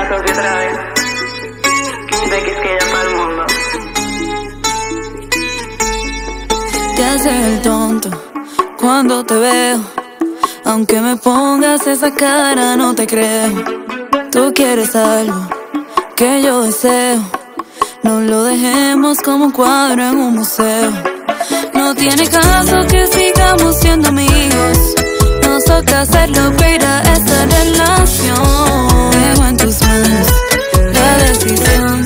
Sophie otra vez. De Quisqueya para el mundo. Te haces el tonto cuando te veo. Aunque me pongas esa cara no te creo. Tú quieres algo que yo deseo. No lo dejemos como un cuadro en un museo. No tiene caso que sigamos siendo amigos. Nos toca hacerlo para esta relación. Dejo en tus manos la decisión.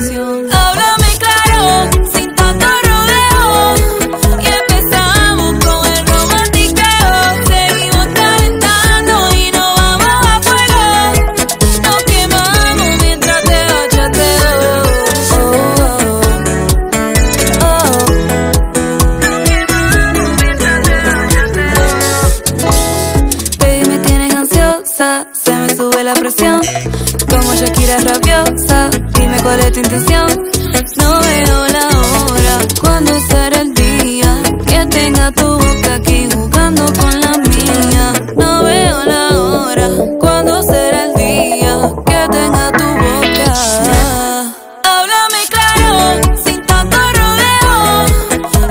Háblame claro, sin tanto rodeo. Y empezamos con el romantiqueo. Seguimos calentando y nos vamos a fuego. Nos quemamos mientras te bachateo. Baby, me tienes ansiosa, se me sube la presión. Como Shakira rabiosa, dime cuál es tu intención. No veo la hora, cuando será el día que tenga tu boca aquí jugando con la mía. No veo la hora, cuando será el día que tenga tu boca. Háblame claro, sin tanto rodeo.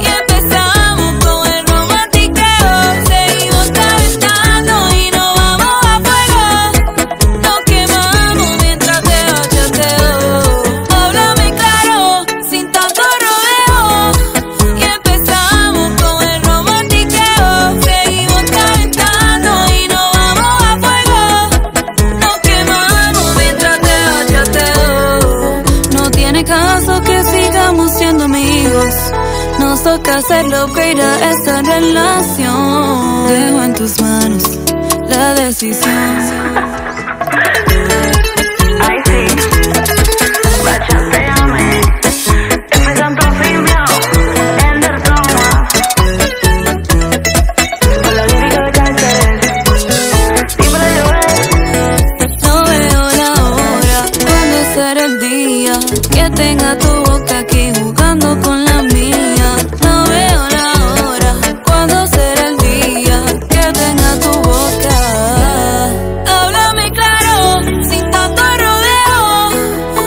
Y empezamos con el romantiqueo. Seguimos calentando y nos vamos a fuego. Nos quemamos mientras te bachateo. Háblame claro, sin tanto rodeo. Y empezamos con el romantiqueo. Seguimos calentando y nos vamos a fuego. Nos quemamos mientras te bachateo. No tiene caso que sigamos siendo amigos. Nos toca hacerlo para esta relación. Dejo en tus manos la decisión. Ay, sí. Bachateame. Empezando firme. Ender toma. Con la lírica de Cánceres. Dímelo llover. No veo la hora, cuando será el día que tenga tu boca aquí jugando con la mía. No veo la hora, cuando será el día que tenga tu boca. Háblame claro, sin tanto rodeo.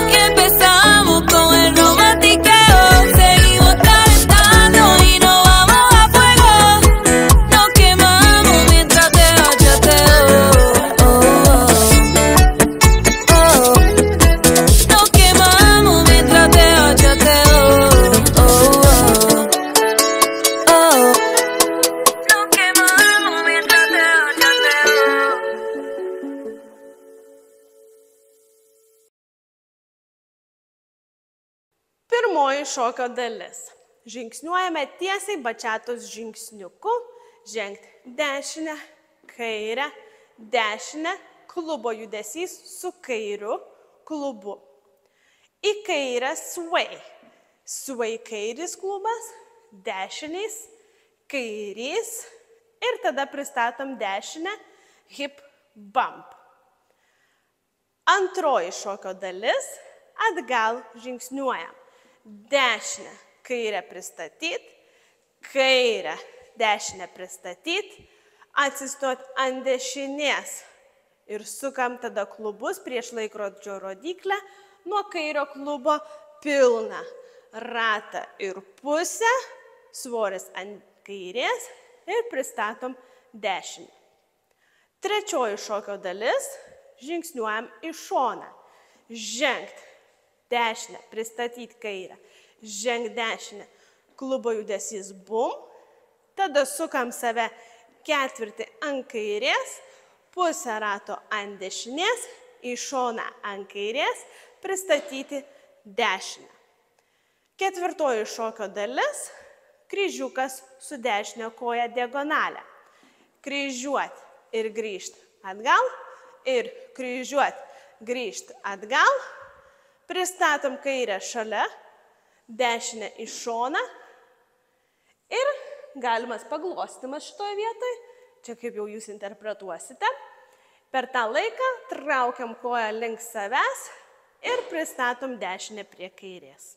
Y empezamos con el romantiqueo. Seguimos calentando y nos vamos a fuego. Nos quemamos mientras te bachateo. Nos quemamos mientras te bachateo. Nos quemamos mientras te bachateo. Pirmoji šokio dalis. Žingsniuojame tiesiai bačiatos žingsniuku, žengti dešinę, kairę, dešinę, klubo judesys su kairiu klubu. Į kairę sway. Sway kairis klubas, dešiniais, kairys ir tada pristatom dešinę hip bump. Antroji šokio dalis, atgal žingsniuojam. Dešinę, kairę pristatyti, kairę, dešinę pristatyti, atsistot ant dešinės ir sukam tada klubus prieš laikrodžio rodyklę, nuo kairio klubo pilną ratą ir pusę, svoris ant kairės ir pristatom dešinę. Trečioji šokio dalis, žingsniuojam į šoną. Žengt dešinę, pristatyti kairę. Žengt dešinę, klubo judesys bum. Tada sukam save ketvirtį ant kairės, pusę rato ant dešinės, į šoną ant kairės, pristatyti dešinę. Ketvirtoji šokio dalis, kryžiukas su dešinė koja diagonalė. Kryžiuoti ir grįžti atgal ir kryžiuoti, grįžti atgal. Pristatom kairę šalia, dešinę į šoną ir galimas paglostimas šitoje vietoje, čia kaip jau jūs interpretuosite. Per tą laiką traukiam koją link savęs ir pristatom dešinę prie kairės.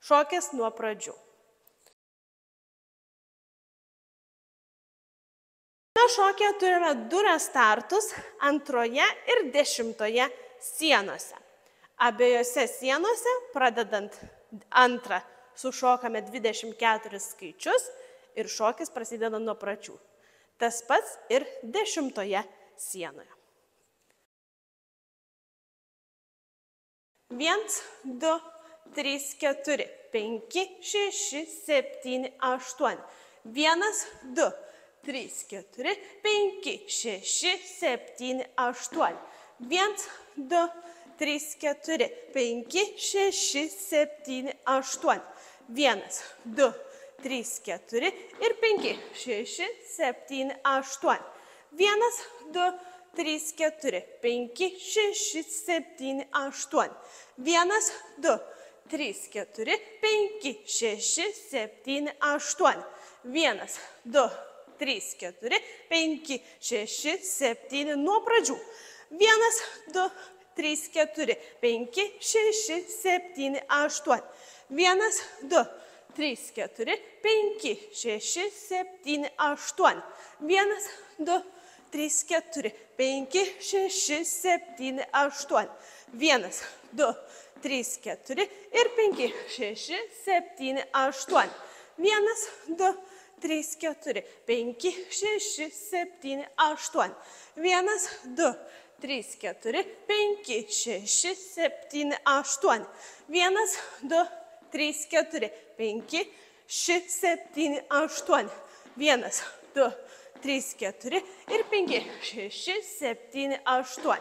Šokis nuo pradžių. Šokėje turime du restartus antroje ir 10 sienose. Abiejose sienose, pradedant antrą, sušokame 24 skaičius ir šokis prasideda nuo pradžių. Tas pats ir 10 sienoje. 1, 2, 3, 4, 5, 6, 7, 8. 1, 2, 3, 4, 5, 6, 7, 8. 1, 2, 3, 4, 5, 6, 7, 8. 1, 2, 3, 4 ir 5, 6, 7, 8. 1, 2, 3, 4, 5, 6, 7, 8. 1, 2, 3, 4, 5, 6, 7, 8. 1, 2, 3, 4, 5, 6, 7 nuo pradžių. 1, 2, 3, 4, 5, 6, 7, 8. 1, 2, 3, 4, 5, 6, 7, 8. 1, 2, 3, 4, 5, 6, 7, 8. 1, 2, 3, 4 ir 5, 6, 7, 8. 1, 2, 3, 4, 5, 6, 7, 8. 1, 2, 3, 4, 5, 6, 7, 8. 1, 2, 3, 4, 5, 6, 7, 8. 1, 2, 3, 4 ir 5, 6, 7, 8.